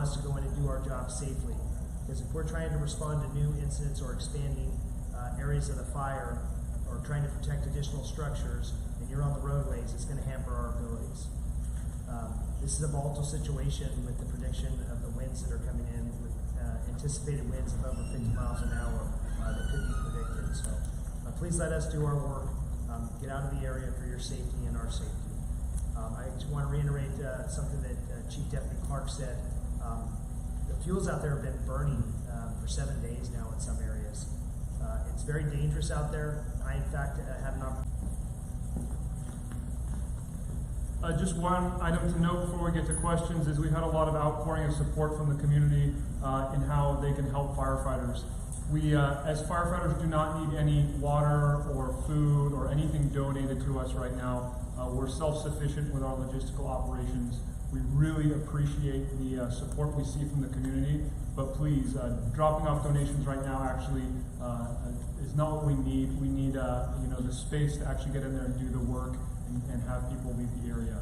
us to go in and do our job safely. Because if we're trying to respond to new incidents or expanding areas of the fire or trying to protect additional structures, and you're on the roadways, it's going to hamper our abilities. This is a volatile situation with the prediction of the winds that are coming in, with anticipated winds of over 50 miles an hour that could be predicted. So please let us do our work. Get out of the area for your safety and our safety. I just want to reiterate something that Chief Deputy Clark said. The fuels out there have been burning for 7 days now in some areas. It's very dangerous out there. I, in fact, had an opportunity. Just one item to note before we get to questions is we've had a lot of outpouring of support from the community in how they can help firefighters. We, as firefighters, do not need any water or food or anything donated to us right now. We're self-sufficient with our logistical operations. We really appreciate the support we see from the community, but please, dropping off donations right now actually is not what we need. We need the space to actually get in there and do the work and have people leave the area.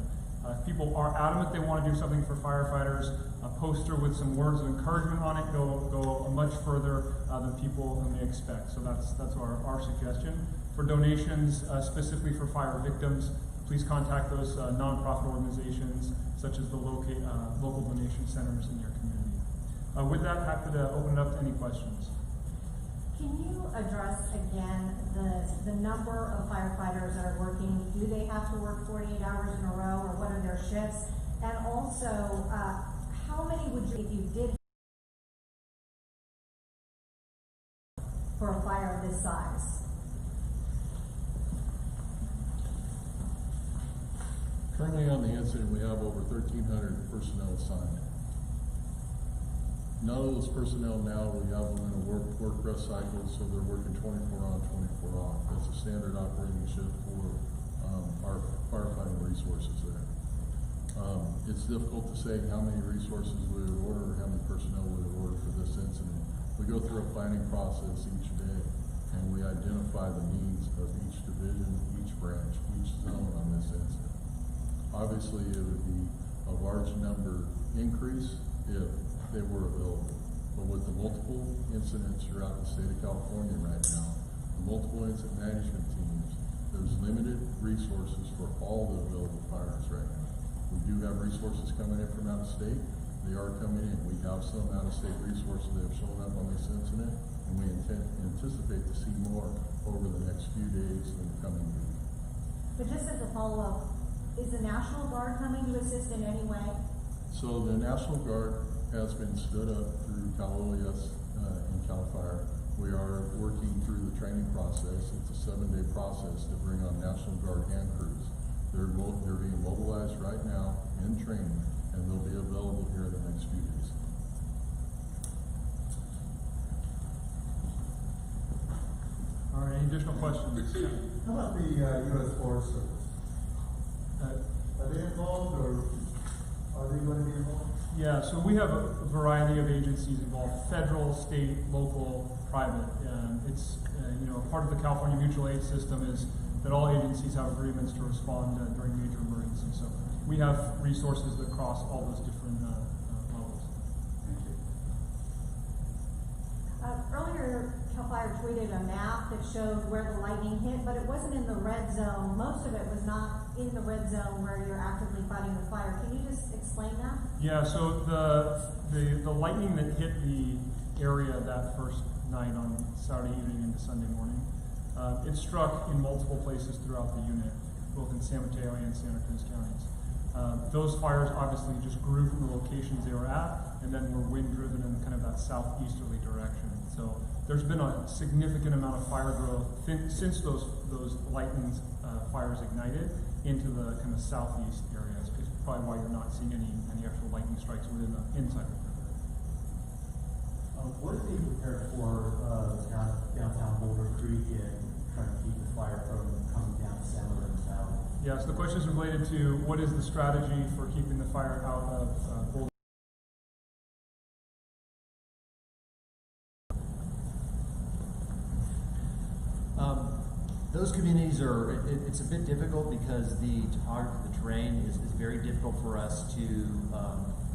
If people are adamant they want to do something for firefighters, a poster with some words of encouragement on it go much further than people may expect. So that's our suggestion. For donations, specifically for fire victims, please contact those nonprofit organizations, such as the local donation centers in your community. With that, happy to open it up to any questions. Can you address again the number of firefighters that are working? Do they have to work 48 hours in a row, or what are their shifts? And also, how many would you, if you did, for a fire of this size? Currently on the incident, we have over 1,300 personnel assigned. None of those personnel now, we have them in a work rest cycle, so they're working 24 on, 24 off. That's a standard operating shift for our firefighting resources there. It's difficult to say how many resources we would order or how many personnel we would order for this incident. We go through a planning process each day, and we identify the needs of each division, each branch, each zone on this incident. Obviously, it would be a large number increase if they were available. But with the multiple incidents throughout the state of California right now, the multiple incident management teams, there's limited resources for all the available fires right now. We do have resources coming in from out of state. They are coming in. We have some out of state resources that have shown up on this incident, and we anticipate to see more over the next few days in the coming week. But just as a follow-up, is the National Guard coming to assist in any way? So the National Guard has been stood up through Cal OES and Cal Fire. We are working through the training process. It's a 7-day process to bring on National Guard hand crews. They're being mobilized right now in training, and they'll be available here in the next few days. All right, any additional questions? How about the U.S. Forest Service? Are they involved, or are they going to be involved? Yeah, so we have a variety of agencies involved: federal, state, local, private. It's part of the California mutual aid system is that all agencies have agreements to respond during major emergencies. So we have resources that cross all those different levels. Thank you. Earlier, Cal Fire tweeted a map that showed where the lightning hit, but it wasn't in the red zone. Most of it was not in the red zone where you're actively fighting the fire. Can you just explain that? Yeah, so the lightning that hit the area that first night on Saturday evening into Sunday morning, it struck in multiple places throughout the unit, both in San Mateo and Santa Cruz counties. Those fires obviously just grew from the locations they were at, and then were wind driven in kind of that southeasterly direction. So there's been a significant amount of fire growth since those lightning fires ignited into the kind of southeast areas. It's probably why you're not seeing any actual lightning strikes within the inside of the perimeter. What is being prepared for downtown Boulder Creek and trying to keep the fire from coming down Sandler and South? Yeah, so the question is related to what is the strategy for keeping the fire out of Boulder. Those communities it's a bit difficult because the topography, the terrain is very difficult for us to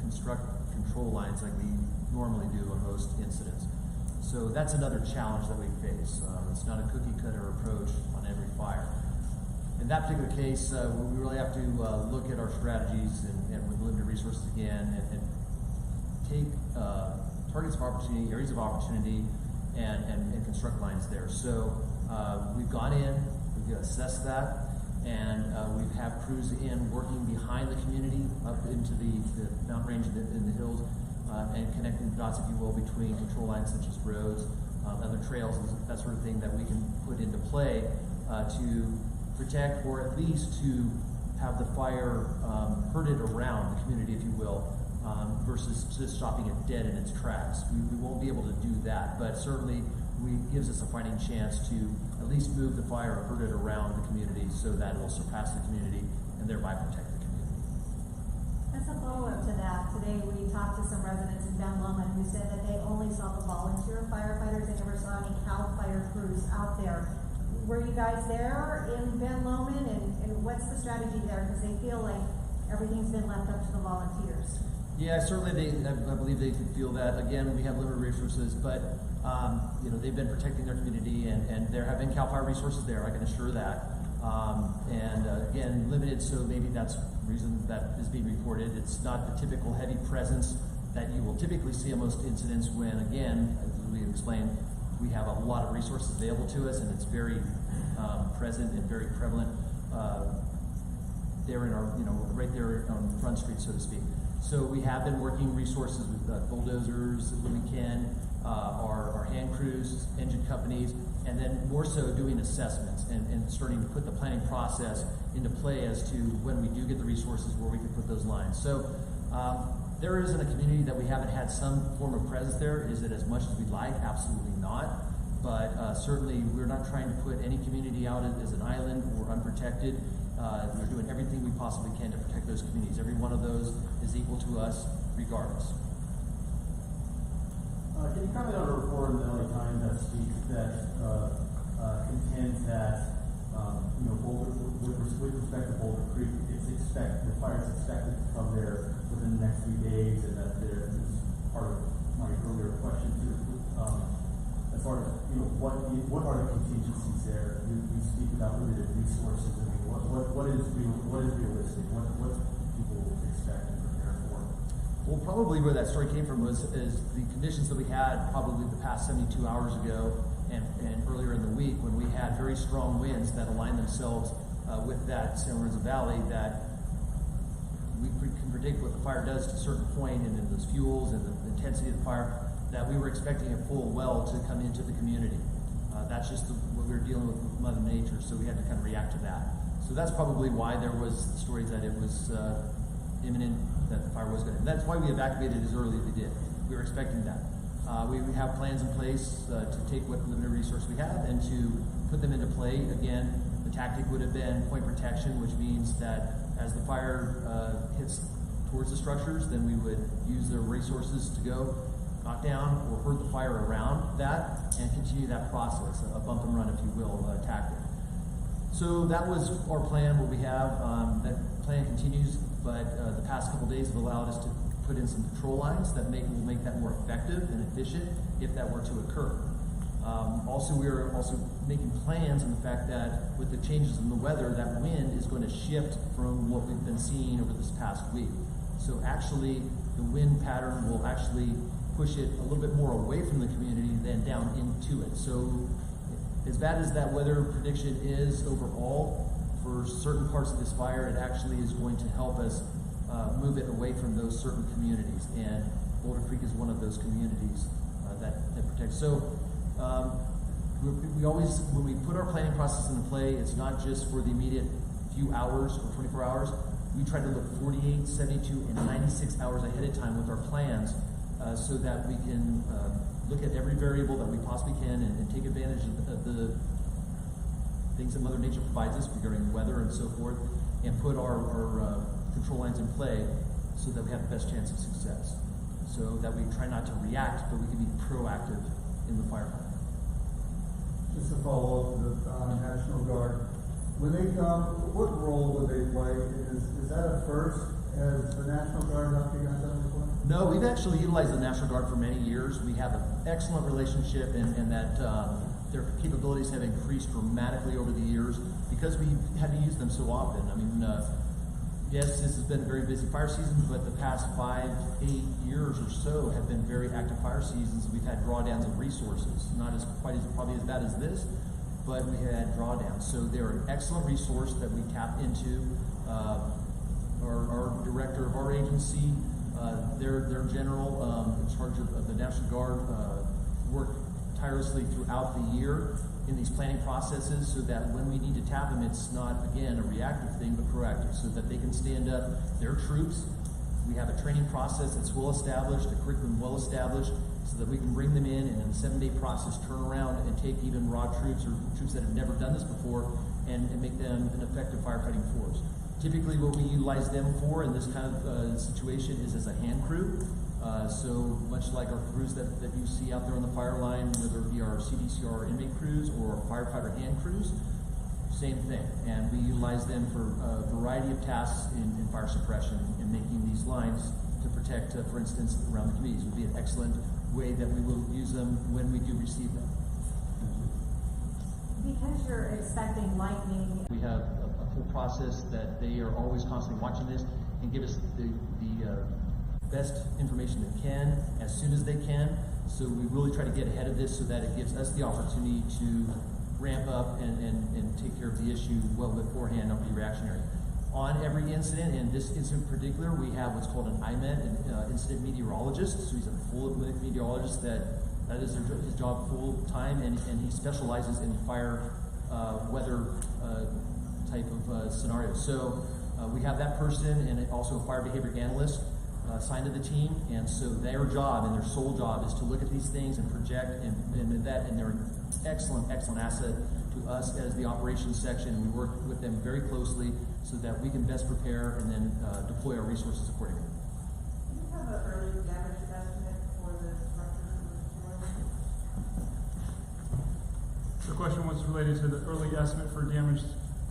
construct control lines like we normally do on most incidents. So that's another challenge that we face. It's not a cookie cutter approach on every fire. In that particular case, we really have to look at our strategies and with limited resources again, and take targets of opportunity, areas of opportunity, and construct lines there. So we've gone in, we've assessed that, and we've had crews in working behind the community up into the mountain range in the hills, and connecting the dots, if you will, between control lines such as roads, other trails, that sort of thing that we can put into play to protect, or at least to have the fire herded around the community, if you will, versus just stopping it dead in its tracks. We won't be able to do that, but certainly gives us a fighting chance to at least move the fire herded around the community so that it will surpass the community and thereby protect the community. As a follow-up to that, today we talked to some residents in Ben Lomond who said that they only saw the volunteer firefighters, they never saw any CAL FIRE crews out there. Were you guys there in Ben Lomond, and what's the strategy there? Because they feel like everything's been left up to the volunteers. Yeah, certainly I believe they could feel that. Again, we have limited resources, but they've been protecting their community, and there have been CAL FIRE resources there, I can assure that. Again, limited, so maybe that's the reason that is being reported. It's not the typical heavy presence that you will typically see in most incidents when, again, as we explained, we have a lot of resources available to us, and it's very present and very prevalent there in our, right there on Front Street, so to speak. So we have been working resources with bulldozers when we can, our hand crews, engine companies, and then more so doing assessments and starting to put the planning process into play as to when we do get the resources where we can put those lines. So there isn't a community that we haven't had some form of presence there. Is it as much as we'd like? Absolutely not. But certainly we're not trying to put any community out as an island or unprotected. We're doing everything we possibly can to protect those communities. Every one of those is equal to us regardless. Can you comment on a report in the LA Times that speaks that contends that Boulder, with respect to Boulder Creek, the fire is expected to come there within the next few days, and that there is part of my earlier question too. As far as what are the contingencies there? You speak about limited resources. I mean, what is realistic? What people expect and prepare for? Well, probably where that story came from is the conditions that we had probably the past 72 hours ago and earlier in the week, when we had very strong winds that aligned themselves with that San Lorenzo Valley, that we can predict what the fire does to a certain point, and in those fuels and the intensity of the fire, that we were expecting it full well to come into the community. That's just what we were dealing with Mother Nature, so we had to kind of react to that. So that's probably why there was the stories that it was imminent, that the fire was going to. That's why we evacuated as early as we did. We were expecting that. We have plans in place to take what limited resource we have and to put them into play. Again, the tactic would have been point protection, which means that as the fire hits towards the structures, then we would use the resources to go knock down or herd the fire around that and continue that process, a bump and run, if you will, tactic. So that was our plan, what we have. That plan continues, but the past couple days have allowed us to put in some control lines that will make that more effective and efficient if that were to occur. Also, we are also making plans on the fact that with the changes in the weather, that wind is going to shift from what we've been seeing over this past week. So actually, the wind pattern will actually push it a little bit more away from the community than down into it. So as bad as that weather prediction is overall, for certain parts of this fire, it actually is going to help us move it away from those certain communities. And Boulder Creek is one of those communities that protects. So we always, when we put our planning process into play, it's not just for the immediate few hours or 24 hours. We try to look 48, 72, and 96 hours ahead of time with our plans so that we can look at every variable that we possibly can and take advantage of the things that Mother Nature provides us regarding weather and so forth, and put our control lines in play so that we have the best chance of success. So that we try not to react, but we can be proactive in the firefight. Just to follow up, the National Guard, when they come, what role would they play? Is that a first? Has the National Guard helped you guys out before? No, we've actually utilized the National Guard for many years. We have an excellent relationship, and that their capabilities have increased dramatically over the years because we had to use them so often. I mean, yes, this has been a very busy fire season, but the past 5-8 years or so have been very active fire seasons. We've had drawdowns of resources, not as quite as probably as bad as this, but we had drawdowns. So they're an excellent resource that we tap into. Our director of our agency, their general in charge of the National Guard, work tirelessly throughout the year in these planning processes so that when we need to tap them, it's not, again, a reactive thing, but proactive, so that they can stand up their troops. We have a training process that's well established, a curriculum well established, so that we can bring them in and in a 7-day process turn around and take even raw troops or troops that have never done this before and make them an effective firefighting force. Typically what we utilize them for in this kind of situation is as a hand crew. So much like our crews that you see out there on the fire line, whether it be our CDCR inmate crews or firefighter hand crews, same thing. And we utilize them for a variety of tasks in fire suppression and making these lines to protect, for instance, around the communities would be an excellent way that we will use them when we do receive them. Because you're expecting lightning. We have a full process that they are always constantly watching this and give us the best information they can as soon as they can. So we really try to get ahead of this so that it gives us the opportunity to ramp up and take care of the issue well beforehand, not be reactionary. On every incident, and this incident in particular, we have what's called an IMET, an incident meteorologist. So he's a full meteorologist that is his job full time, and he specializes in fire weather type of scenarios. So we have that person and also a fire behavior analyst assigned to the team, and so their job and their sole job is to look at these things and project and they're an excellent asset to us as the operations section. We work with them very closely so that we can best prepare and then deploy our resources accordingly. Do you have an early damage estimate for the structures? The question was related to the early estimate for damaged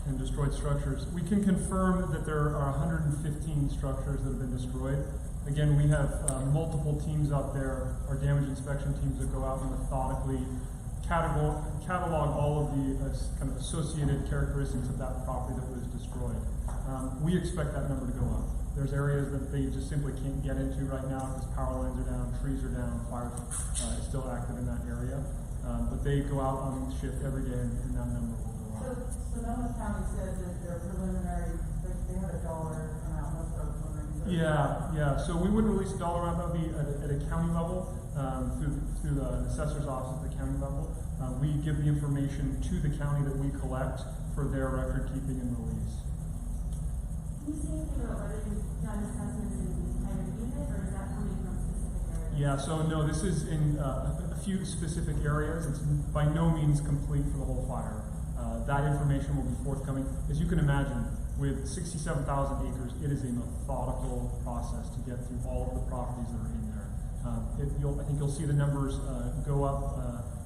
and destroyed structures. We can confirm that there are 115 structures that have been destroyed. Again, we have multiple teams out there, our damage inspection teams that go out and methodically catalog all of the kind of associated characteristics of that property that was destroyed. We expect that number to go up. There's areas that they just simply can't get into right now because power lines are down, trees are down, fire is still active in that area. But they go out on shift every day and that number will go up. So Sonoma County says that their preliminary, they had a dollar amount, most of them. Yeah. So we wouldn't release a dollar amount. That would be at a county level, through the assessor's office at the county level. We give the information to the county that we collect for their record keeping and release. Can you say anything about whether you've done assessments in these kind of units, or is that coming from specific areas? Yeah, so no, this is in a few specific areas. It's by no means complete for the whole fire. That information will be forthcoming. As you can imagine, with 67,000 acres, it is a methodical process to get through all of the properties that are in there. I think you'll see the numbers go up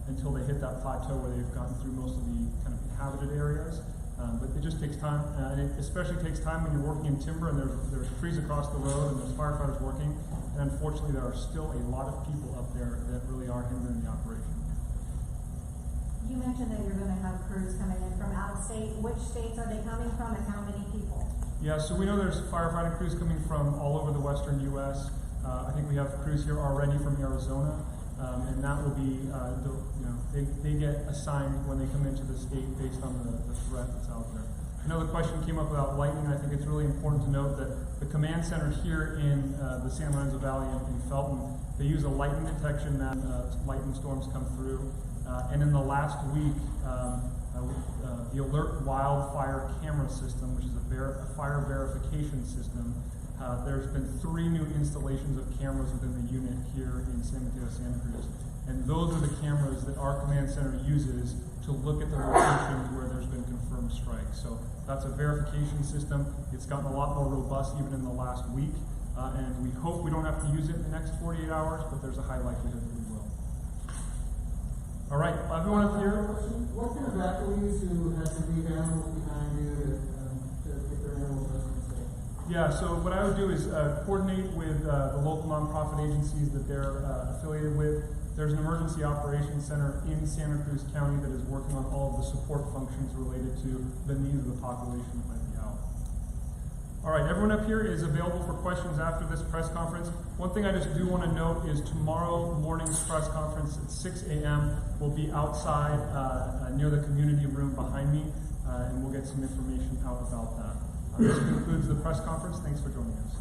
until they hit that plateau where they've gotten through most of the kind of inhabited areas. But it just takes time, and it especially takes time when you're working in timber and there's trees across the road and there's firefighters working. And unfortunately, there are still a lot of people up there that really are hindering the operation. You mentioned that you're going to have crews coming in from out of state. Which states are they coming from, and how many people? Yeah, so we know there's firefighting crews coming from all over the western U.S. I think we have crews here already from Arizona, and that will be, they get assigned when they come into the state based on the threat that's out there. I know the question came up about lightning. I think it's really important to note that the command center here in the San Lorenzo Valley in Felton, they use a lightning detection that lightning storms come through. And in the last week, the Alert Wildfire Camera System, which is a fire verification system, there's been 3 new installations of cameras within the unit here in San Mateo, Santa Cruz. And those are the cameras that our command center uses to look at the locations where there's been confirmed strikes. So that's a verification system. It's gotten a lot more robust even in the last week. And we hope we don't have to use it in the next 48 hours, but there's a high likelihood that we will. All right, everyone up here. What kind of athletes who had to leave animals behind you to get their animals rescued? Yeah, so what I would do is coordinate with the local nonprofit agencies that they're affiliated with. There's an emergency operations center in Santa Cruz County that is working on all of the support functions related to the needs of the population that might be out. All right, everyone up here is available for questions after this press conference. One thing I just do want to note is tomorrow morning's press conference at 6 a.m. will be outside near the community room behind me, and we'll get some information out about that. This concludes the press conference. Thanks for joining us.